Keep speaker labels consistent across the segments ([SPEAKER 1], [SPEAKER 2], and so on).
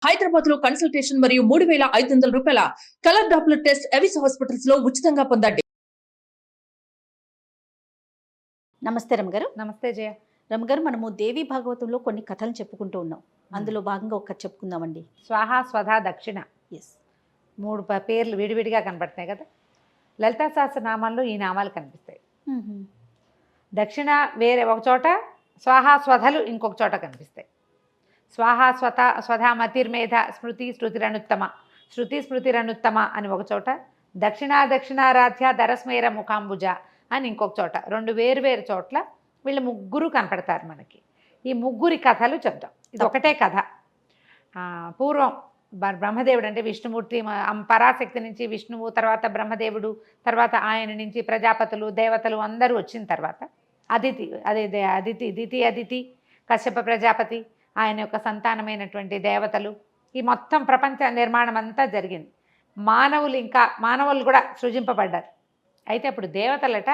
[SPEAKER 1] హైదరాబాద్ లో కన్సల్టేషన్ మరియు 3,500 రూపాయల colour Doppler test Avis hospitals లో ఉచితంగా పొందండి.
[SPEAKER 2] నమస్తే రమగారు.
[SPEAKER 3] నమస్తే జయ.
[SPEAKER 2] రమగారు, మనము దేవి భాగవతంలో కొన్ని కథలు చెప్పుకుంటూ ఉన్నాం. అందులో భాగంగా ఒక కథ చెప్పుకుందామండి.
[SPEAKER 3] స్వాహా స్వధా దక్షిణ.
[SPEAKER 2] ఎస్.
[SPEAKER 3] 3 పేర్లు విడివిడిగా కనబడుతున్నాయి కదా. లలితా సహస్రనామాల్లో ఈ నామాలు కనిపిస్తాయి. దక్షిణ వేరే ఒక చోట, స్వాహా స్వధలు ఇంకొక చోట కనిపిస్తాయి. స్వాహా స్వధా మతిర్మేధ స్మృతి స్మృతిరనుత్తమ, శృతి స్మృతిరనుత్తమ అని ఒక చోట, దక్షిణారాధ్య ధరస్మేర ముఖాంబుజ అని ఇంకొక చోట, 2 వేరు చోట్ల వీళ్ళు ముగ్గురు కనపడతారు మనకి. ఈ ముగ్గురి కథలు చెప్తాం. ఇది ఒకటే కథ. పూర్వం బ్రహ్మదేవుడు అంటే విష్ణుమూర్తి, పరాశక్తి నుంచి విష్ణువు, తర్వాత బ్రహ్మదేవుడు, తర్వాత ఆయన నుంచి ప్రజాపతులు, దేవతలు అందరూ వచ్చిన తర్వాత అదితి కశ్యప ప్రజాపతి, ఆయన యొక్క సంతానమైనటువంటి దేవతలు, ఈ మొత్తం ప్రపంచ నిర్మాణం అంతా జరిగింది. మానవులు కూడా సృజింపబడ్డారు. అయితే అప్పుడు దేవతలట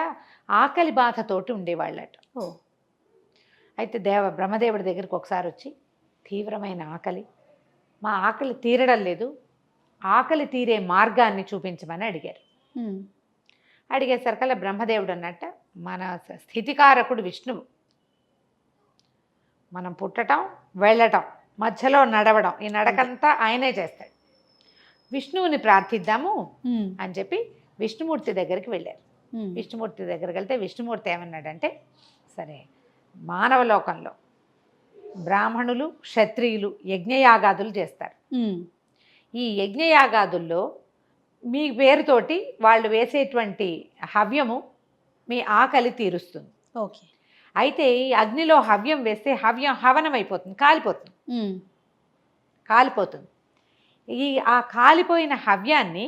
[SPEAKER 3] ఆకలి బాధతోటి ఉండేవాళ్ళట. అయితే బ్రహ్మదేవుడి దగ్గరికి ఒకసారి వచ్చి, తీవ్రమైన ఆకలి, మా ఆకలి తీరడం లేదు, ఆకలి తీరే మార్గాన్ని చూపించమని అడిగారు. అడిగేసరికల్లా బ్రహ్మదేవుడు అన్నట్ట, మన స్థితికారకుడు విష్ణువు, మనం పుట్టడం వెళ్ళటం మధ్యలో నడవడం, ఈ నడకంతా ఆయనే చేస్తాడు, విష్ణువుని ప్రార్థిద్దాము అని చెప్పి విష్ణుమూర్తి దగ్గరికి వెళ్ళారు. విష్ణుమూర్తి దగ్గరికి వెళ్తే విష్ణుమూర్తి ఏమన్నాడంటే, సరే, మానవ లోకంలో బ్రాహ్మణులు క్షత్రియులు యజ్ఞయాగాదులు చేస్తారు. ఈ యజ్ఞయాగాదుల్లో మీ పేరుతోటి వాళ్ళు వేసేటువంటి హవ్యము మీ ఆకలి తీరుస్తుంది.
[SPEAKER 2] ఓకే.
[SPEAKER 3] అయితే ఈ అగ్నిలో హవ్యం వేస్తే హవనం అయిపోతుంది, కాలిపోతుంది. ఆ కాలిపోయిన హవ్యాన్ని,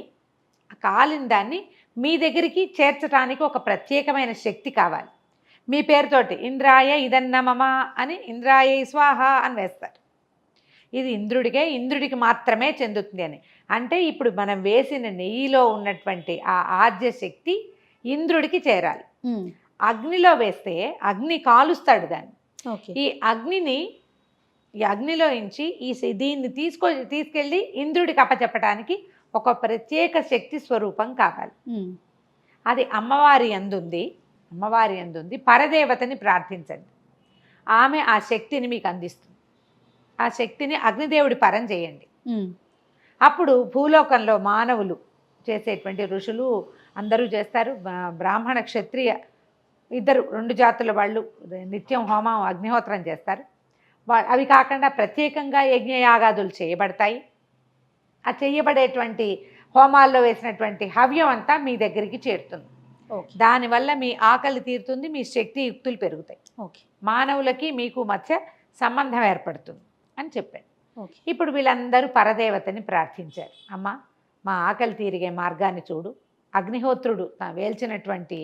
[SPEAKER 3] కాలిన దాన్ని మీ దగ్గరికి చేర్చడానికి ఒక ప్రత్యేకమైన శక్తి కావాలి. మీ పేరుతోటి ఇంద్రాయ ఇదన్నమమ అని, ఇంద్రాయ స్వాహ అని వేస్తారు. ఇది ఇంద్రుడికి మాత్రమే చెందుతుంది అని. అంటే ఇప్పుడు మనం వేసిన నెయ్యిలో ఉన్నటువంటి ఆ ఆద్య శక్తి ఇంద్రుడికి చేరాలి. అగ్నిలో వేస్తే అగ్ని కాలుస్తాడు దాన్ని. ఈ అగ్నిలో నుంచి దీన్ని తీసుకెళ్ళి ఇంద్రుడికి అప్పచెప్పడానికి ఒక ప్రత్యేక శక్తి స్వరూపం కావాలి. అది అమ్మవారి యందుంది. పరదేవతని ప్రార్థించండి, ఆమె ఆ శక్తిని మీకు అందిస్తుంది. ఆ శక్తిని అగ్నిదేవుడి పరం చేయండి. అప్పుడు భూలోకంలో మానవులు చేసేటువంటి ఋషులు అందరూ చేస్తారు. బ్రాహ్మణ క్షత్రియ ఇద్దరు 2 జాతుల వాళ్ళు నిత్యం హోమం అగ్నిహోత్రం చేస్తారు. అవి కాకుండా ప్రత్యేకంగా యజ్ఞయాగాదులు చేయబడతాయి. ఆ చేయబడేటువంటి హోమాల్లో వేసినటువంటి హవ్యం అంతా మీ దగ్గరికి చేరుతుంది. దానివల్ల మీ ఆకలి తీరుతుంది, మీ శక్తి యుక్తులు పెరుగుతాయి. మానవులకి మీకు మధ్య సంబంధం ఏర్పడుతుంది అని చెప్పాడు. ఇప్పుడు వీళ్ళందరూ పరదేవతని ప్రార్థించారు. అమ్మ, మా ఆకలి తీరిగే మార్గాన్ని చూడు, అగ్నిహోత్రుడు వేల్చినటువంటి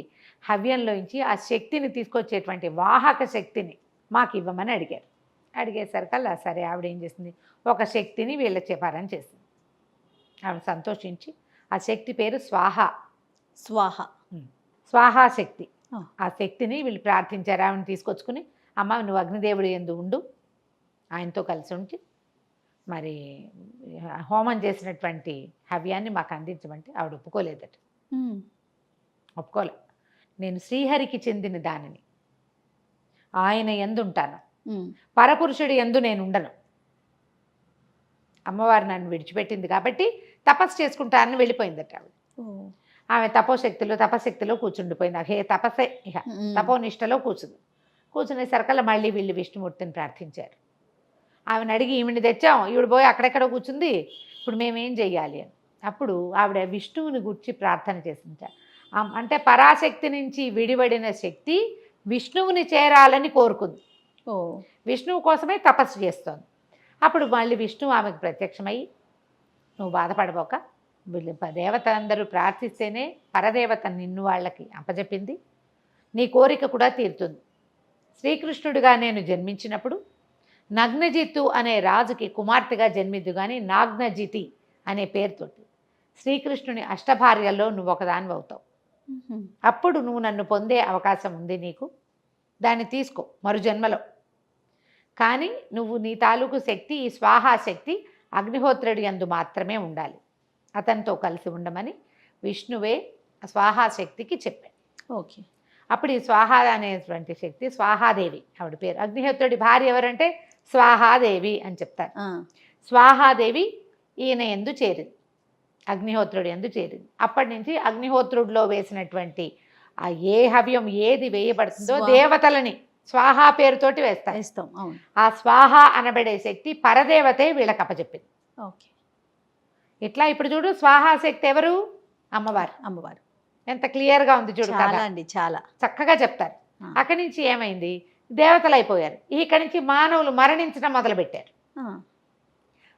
[SPEAKER 3] హవ్యంలోంచి ఆ శక్తిని తీసుకొచ్చేటువంటి వాహక శక్తిని మాకు ఇవ్వమని అడిగారు. అడిగేసరికల్లా సరే, ఆవిడ ఏం చేసింది, ఒక శక్తిని వీళ్ళ చెప్పారని చేసింది. ఆవిడ సంతోషించి ఆ శక్తి పేరు స్వాహా శక్తి. ఆ శక్తిని వీళ్ళు ప్రార్థించారు. ఆవిడని తీసుకొచ్చుకుని, అమ్మ నువ్వు అగ్నిదేవుడు యందు ఉండు, ఆయనతో కలిసి ఉంచి మరి హోమం చేసినటువంటి హవ్యాన్ని మాకు అందించమంటే ఆవిడ ఒప్పుకోలేదట. ఒప్పుకోలే. నేను శ్రీహరికి చెందిన దానిని, ఆయన యందు ఉంటాను, పరపురుషుడి యందు నేను ఉండను. అమ్మవారు నన్ను విడిచిపెట్టింది కాబట్టి తపస్సు చేసుకుంటానని వెళ్ళిపోయిందట ఆవిడ. ఆమె తపశక్తిలో కూర్చుండిపోయింది. అదే తపస్సే, ఇక తపోనిష్టలో కూర్చునే సరికల్లా మళ్ళీ వీళ్ళు విష్ణుమూర్తిని ప్రార్థించారు. ఆమెను అడిగి, ఈవిని తెచ్చాం, ఈవిడ పోయి అక్కడెక్కడో కూర్చుంది, ఇప్పుడు మేమేం చెయ్యాలి అని. అప్పుడు ఆవిడ విష్ణువుని గురించి ప్రార్థన చేసింది. అంటే పరాశక్తి నుంచి విడిపడిన శక్తి విష్ణువుని చేరాలని కోరుకుంది. విష్ణువు కోసమే తపస్సు చేస్తోంది. అప్పుడు మళ్ళీ విష్ణువు ఆమెకు ప్రత్యక్షమై, నువ్వు బాధపడబోక, దేవతలందరూ ప్రార్థిస్తేనే పరదేవత నిన్ను వాళ్ళకి అప్పచెప్పింది, నీ కోరిక కూడా తీరుతుంది. శ్రీకృష్ణుడిగా నేను జన్మించినప్పుడు నగ్నజిత్తు అనే రాజుకి కుమార్తెగా జన్మిద్దు కానీ నాగ్నజితి అనే పేరుతోటి శ్రీకృష్ణుని అష్టభార్యల్లో నువ్వు ఒకదాని అవుతావు. అప్పుడు నువ్వు నన్ను పొందే అవకాశం ఉంది నీకు, దాన్ని తీసుకో మరు జన్మలో. కానీ నువ్వు నీ తాలూకు శక్తి, ఈ స్వాహా శక్తి అగ్నిహోత్రుడి యందు మాత్రమే ఉండాలి, అతనితో కలిసి ఉండమని విష్ణువే స్వాహా శక్తికి చెప్పాడు.
[SPEAKER 2] ఓకే.
[SPEAKER 3] అప్పుడు ఈ స్వాహా అనేటువంటి శక్తి స్వాహాదేవి ఆవిడ పేరు. అగ్నిహోత్రుడి భార్య ఎవరంటే స్వాహాదేవి అని చెప్తారు. స్వాహాదేవి ఈయన యందు చేరింది, అగ్నిహోత్రుడి యందు చేరింది. అప్పటి నుంచి అగ్నిహోత్రుడిలో వేసినటువంటి ఆ ఏ హవ్యం ఏది వేయబడుతుందో దేవతలని స్వాహా పేరుతోటి వేస్తాం.
[SPEAKER 2] అవును.
[SPEAKER 3] ఆ స్వాహ అనబడే శక్తి పరదేవతే వీళ్ళకి అప్పచెప్పింది.
[SPEAKER 2] ఓకే.
[SPEAKER 3] ఇట్లా ఇప్పుడు చూడు, స్వాహా శక్తి ఎవరు? అమ్మవారు. ఎంత క్లియర్గా ఉంది చూడు.
[SPEAKER 2] చాలా అండి, చాలా
[SPEAKER 3] చక్కగా చెప్తారు. అక్కడి నుంచి ఏమైంది, దేవతలు అయిపోయారు. ఇక్కడి నుంచి మానవులు మరణించడం మొదలుపెట్టారు.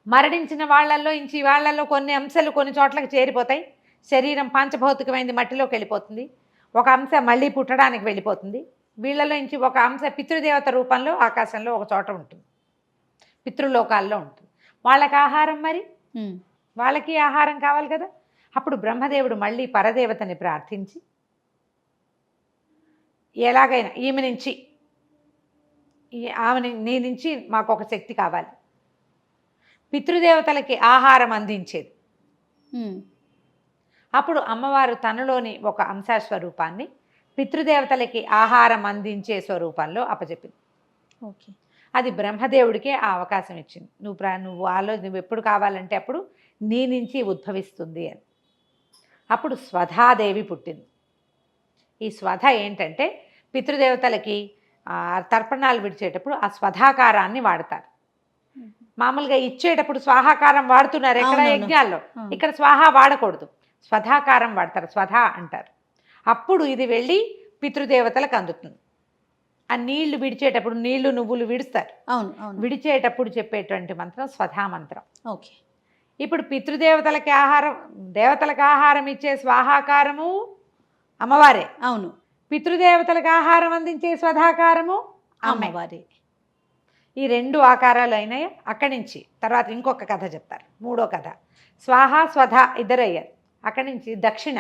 [SPEAKER 3] మరణించిన వాళ్ళల్లో కొన్ని అంశాలు కొన్ని చోట్లకి చేరిపోతాయి. శరీరం పంచభౌతికమైంది, మట్టిలోకి వెళ్ళిపోతుంది. ఒక అంశ మళ్ళీ పుట్టడానికి వెళ్ళిపోతుంది. వీళ్ళలో నుంచి ఒక అంశ పితృదేవత రూపంలో ఆకాశంలో ఒక చోట ఉంటుంది, పితృలోకాల్లో ఉంటుంది. వాళ్ళకి ఆహారం, మరి వాళ్ళకి ఆహారం కావాలి కదా. అప్పుడు బ్రహ్మదేవుడు మళ్ళీ పరదేవతని ప్రార్థించి, ఎలాగైనా ఈమె నుంచి నీ నుంచి మాకు ఒక శక్తి కావాలి, పితృదేవతలకి ఆహారం అందించేది. అప్పుడు అమ్మవారు తనలోని ఒక అంశస్వరూపాన్ని పితృదేవతలకి ఆహారం అందించే స్వరూపంలో అప్పచెప్పింది.
[SPEAKER 2] ఓకే.
[SPEAKER 3] అది బ్రహ్మదేవుడికే ఆ అవకాశం ఇచ్చింది. నువ్వు ఎప్పుడు కావాలంటే అప్పుడు నీ నుంచి ఉద్భవిస్తుంది అని. అప్పుడు స్వధాదేవి పుట్టింది. ఈ స్వధ ఏంటంటే పితృదేవతలకి తర్పణాలు విడిచేటప్పుడు ఆ స్వధాకారాన్ని వాడతారు. మామూలుగా ఇచ్చేటప్పుడు స్వాహాకారం వాడుతున్నారు ఎక్కడ యజ్ఞాల్లో, ఇక్కడ స్వాహ వాడకూడదు, స్వధాకారం వాడతారు, స్వధ అంటారు. అప్పుడు ఇది వెళ్ళి పితృదేవతలకు అందుతుంది. ఆ నీళ్లు విడిచేటప్పుడు నీళ్లు నువ్వులు విడుస్తారు.
[SPEAKER 2] అవును.
[SPEAKER 3] విడిచేటప్పుడు చెప్పేటువంటి మంత్రం స్వధా మంత్రం.
[SPEAKER 2] ఓకే.
[SPEAKER 3] ఇప్పుడు పితృదేవతలకి దేవతలకు ఆహారం ఇచ్చే స్వాహాకారము అమ్మవారే.
[SPEAKER 2] అవును.
[SPEAKER 3] పితృదేవతలకు ఆహారం అందించే స్వధాకారము
[SPEAKER 2] అమ్మవారే.
[SPEAKER 3] ఈ రెండు ఆకారాలు అయినాయి. అక్కడి నుంచి తర్వాత ఇంకొక కథ చెప్తారు, మూడో కథ. స్వాహ స్వధ ఇద్దరు అయ్యారు. అక్కడి నుంచి దక్షిణ.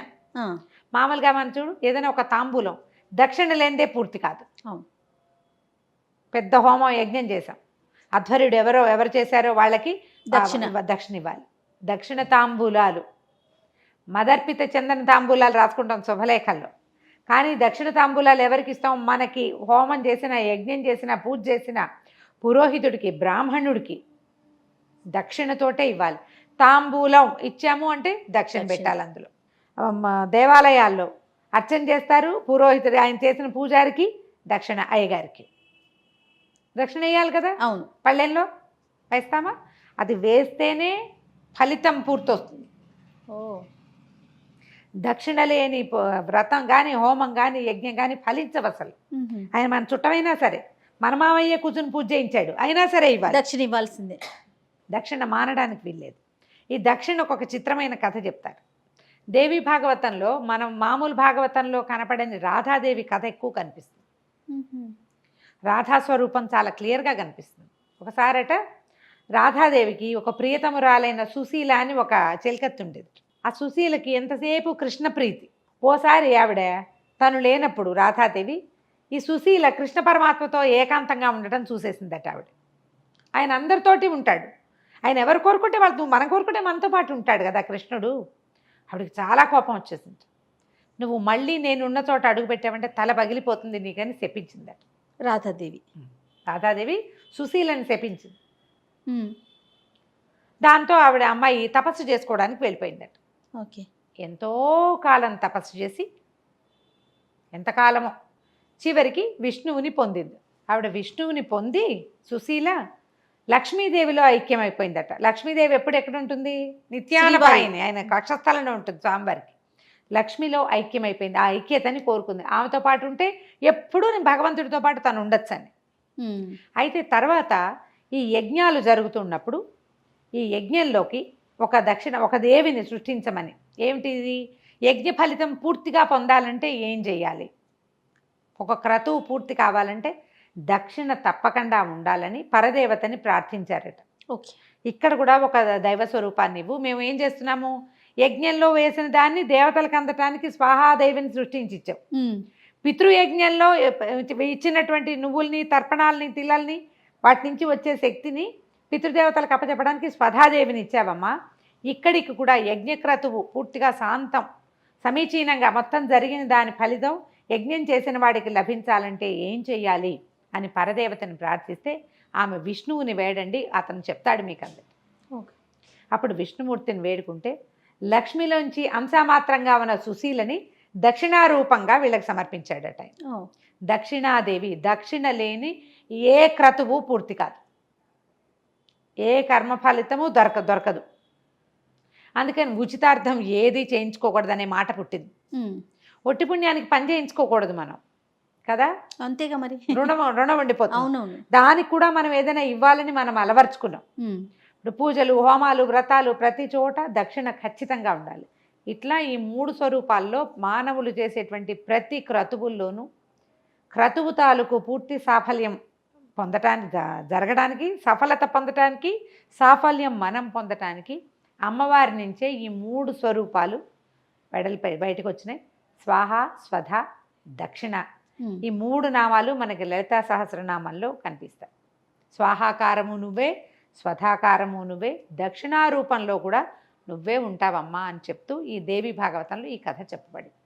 [SPEAKER 3] మామూలుగా మనం చూడు, ఏదైనా ఒక తాంబూలం దక్షిణ లేనిదే పూర్తి కాదు. పెద్ద హోమం యజ్ఞం చేశాం, అధ్వర్యుడు ఎవరు చేశారో వాళ్ళకి దక్షిణ ఇవ్వాలి. దక్షిణ తాంబూలాలు, మదర్పిత చందన తాంబూలాలు రాసుకుంటాం శుభలేఖల్లో. కానీ దక్షిణ తాంబూలాలు ఎవరికి ఇస్తాం? మనకి హోమం చేసిన, యజ్ఞం చేసిన, పూజ చేసిన పురోహితుడికి, బ్రాహ్మణుడికి దక్షిణతోటే ఇవ్వాలి. తాంబూలం ఇచ్చాము అంటే దక్షిణ పెట్టాలి. అందులో దేవాలయాల్లో అర్చన చేస్తారు, పురోహితుడు ఆయన చేసిన పూజారికి దక్షిణ, అయ్యగారికి దక్షిణ వేయాలి కదా.
[SPEAKER 2] అవును.
[SPEAKER 3] పళ్ళెల్లో వేస్తామా? అది వేస్తేనే ఫలితం పూర్తొస్తుంది. దక్షిణ లేని వ్రతం కానీ, హోమం కానీ, యజ్ఞం కానీ ఫలించవు అసలు. ఆయన మన చుట్టమైనా సరే, మన మామయ్య కూర్చుని పూజ చేయించాడు అయినా సరే ఇవ్వాలి,
[SPEAKER 2] దక్షిణ ఇవ్వాల్సిందే.
[SPEAKER 3] దక్షిణ మానడానికి వీల్లేదు. ఈ దక్షిణకు ఒక చిత్రమైన కథ చెప్తారు. దేవి భాగవతంలో, మనం మామూలు భాగవతంలో కనపడని రాధాదేవి కథ ఎక్కువ కనిపిస్తుంది. రాధాస్వరూపం చాలా క్లియర్గా కనిపిస్తుంది. ఒకసారట రాధాదేవికి ఒక ప్రియతమురాలైన సుశీల అని ఒక చెలికత్తి ఉండేది. ఆ సుశీలకి ఎంతసేపు కృష్ణ ప్రీతి. ఓసారి ఆవిడ తను లేనప్పుడు రాధాదేవి ఈ సుశీల కృష్ణ పరమాత్మతో ఏకాంతంగా ఉండటం చూసేసిందట ఆవిడ. ఆయన అందరితోటి ఉంటాడు, ఆయన ఎవరు కోరుకుంటే వాళ్ళు, నువ్వు మనం కోరుకుంటే మనతో పాటు ఉంటాడు కదా కృష్ణుడు. ఆవిడకి చాలా కోపం వచ్చేసింది. నువ్వు మళ్ళీ నేనున్న చోట అడుగు పెట్టావంటే తల పగిలిపోతుంది నీకని శపించిందట రాధాదేవి సుశీలని శపించింది. దాంతో ఆవిడ అమ్మాయి తపస్సు చేసుకోవడానికి వెళ్ళిపోయిందట.
[SPEAKER 2] ఓకే.
[SPEAKER 3] ఎంతో కాలం తపస్సు చేసి, ఎంతకాలమో, చివరికి విష్ణువుని పొందింది. ఆవిడ విష్ణువుని పొంది సుశీల లక్ష్మీదేవిలో ఐక్యమైపోయిందట. లక్ష్మీదేవి ఎప్పుడు ఎక్కడ ఉంటుంది? నిత్యానపాయిని, ఆయన కక్షస్థలంలో ఉంటుంది స్వామివారికి. లక్ష్మిలో ఐక్యమైపోయింది. ఆ ఐక్యతని కోరుకుంది. ఆమెతో పాటు ఉంటే ఎప్పుడూ నేను భగవంతుడితో పాటు తను ఉండొచ్చని. అయితే తర్వాత ఈ యజ్ఞాలు జరుగుతున్నప్పుడు ఈ యజ్ఞంలోకి ఒక దేవిని సృష్టించమని. ఏమిటిది? యజ్ఞ ఫలితం పూర్తిగా పొందాలంటే ఏం చేయాలి? ఒక క్రతువు పూర్తి కావాలంటే దక్షిణ తప్పకుండా ఉండాలని పరదేవతని ప్రార్థించారట.
[SPEAKER 2] ఓకే.
[SPEAKER 3] ఇక్కడ కూడా ఒక దైవ స్వరూపాన్ని ఇవ్వు. మేము ఏం చేస్తున్నాము? యజ్ఞంలో వేసిన దాన్ని దేవతలకు అందటానికి స్వాహాదేవిని సృష్టించి ఇచ్చాం. పితృయజ్ఞంలో ఇచ్చినటువంటి నువ్వుల్ని, తర్పణాలని, తిల్లల్ని, వాటి నుంచి వచ్చే శక్తిని పితృదేవతలకు అప్పచెప్పడానికి స్వధాదేవిని ఇచ్చావమ్మా. ఇక్కడికి కూడా యజ్ఞక్రతువు పూర్తిగా శాంతం సమీచీనంగా మొత్తం జరిగిన దాని ఫలితం యజ్ఞం చేసిన వాడికి లభించాలంటే ఏం చెయ్యాలి అని పరదేవతని ప్రార్థిస్తే ఆమె విష్ణువుని వేడండి, అతను చెప్తాడు మీకు అందరికి.
[SPEAKER 2] ఓకే.
[SPEAKER 3] అప్పుడు విష్ణుమూర్తిని వేడుకుంటే లక్ష్మిలోంచి అంశమాత్రంగా ఉన్న సుశీలని దక్షిణారూపంగా వీళ్ళకి సమర్పించాడట ఆయన.
[SPEAKER 2] ఓ.
[SPEAKER 3] దక్షిణాదేవి, దక్షిణ లేని ఏ క్రతువు పూర్తి కాదు, ఏ కర్మ ఫలితము దొరకదు. అందుకని ఉచితార్థం ఏది చేయించుకోకూడదనే మాట పుట్టింది. ఒట్టి పుణ్యానికి పని చేయించుకోకూడదు మనం కదా,
[SPEAKER 2] అంతేగా మరి.
[SPEAKER 3] రుణం ఉండిపోతుంది.
[SPEAKER 2] అవునవును.
[SPEAKER 3] దానికి కూడా మనం ఏదైనా ఇవ్వాలని మనం అలవర్చుకున్నాం. ఇప్పుడు పూజలు, హోమాలు, వ్రతాలు ప్రతి చోట దక్షిణ ఖచ్చితంగా ఉండాలి. ఇట్లా ఈ 3 స్వరూపాల్లో మానవులు చేసేటువంటి ప్రతి క్రతువుల్లోనూ క్రతువు తాలూకు పూర్తి సాఫల్యం పొందటానికి, జరగడానికి, సఫలత పొందటానికి, సాఫల్యం మనం పొందటానికి అమ్మవారి నుంచే ఈ 3 స్వరూపాలు బయటకు వచ్చినాయి. స్వాహ, స్వధ, దక్షిణ. ఈ 3 నామాలు మనకి లలితా సహస్రనామంలో కనిపిస్తాయి. స్వాహాకారము నువ్వే, స్వధాకారము నువ్వే, దక్షిణారూపంలో కూడా నువ్వే ఉంటావమ్మా అని చెప్తూ ఈ దేవి భాగవతంలో ఈ కథ చెప్పబడింది.